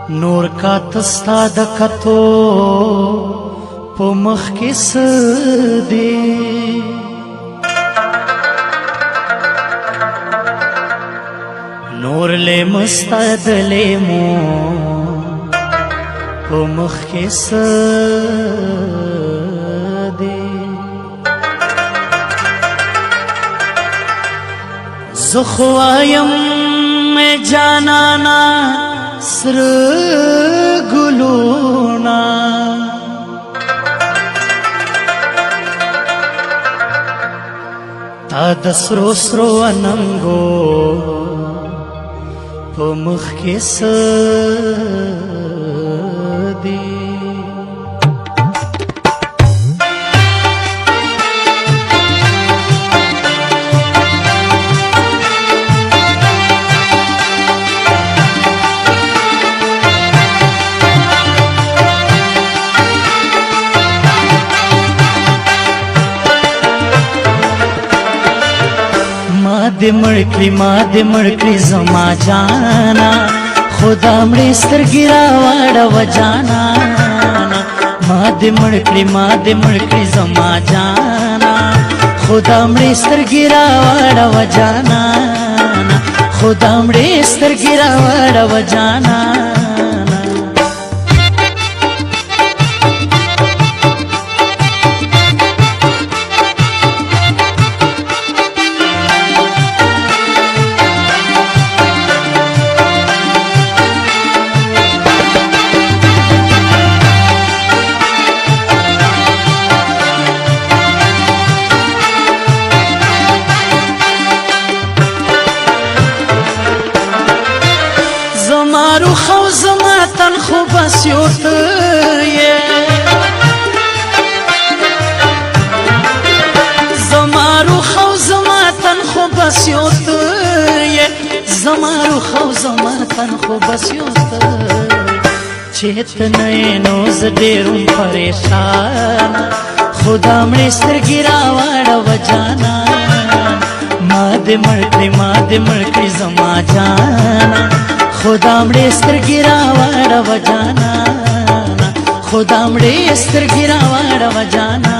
नूर का तस्ता दकतो पुमख किस दे नूर ले मुस्तद ले मो पुमख किस दे ज़ुख्वायम में जानाना सर गुलूना ता दसरो सरो अनंगो पुमुख किस दे माद मड़कली जमा जाना खुदा मड़े स्तर गिरा वाड़ा वजाना माद मड़कली जमा जाना खुदा मड़े स्तर गिरा वाड़ा वजाना खुदा मड़े स्तर गिरा वाड़ा वजाना زمارو خو زماتن خو بس یوت یه زمارو خو زماتن خو بس یوت یه زمارو خو زماتن خو بس یوت چیت نینو زدیرم پریشان خدا مړي سترګې راوړه وجانا ماد مړکړي زما جانا खुदा मड़े स्तर गिरा वाड़ा वजाना खुदा मड़े स्तर गिरा वाड़ा वजाना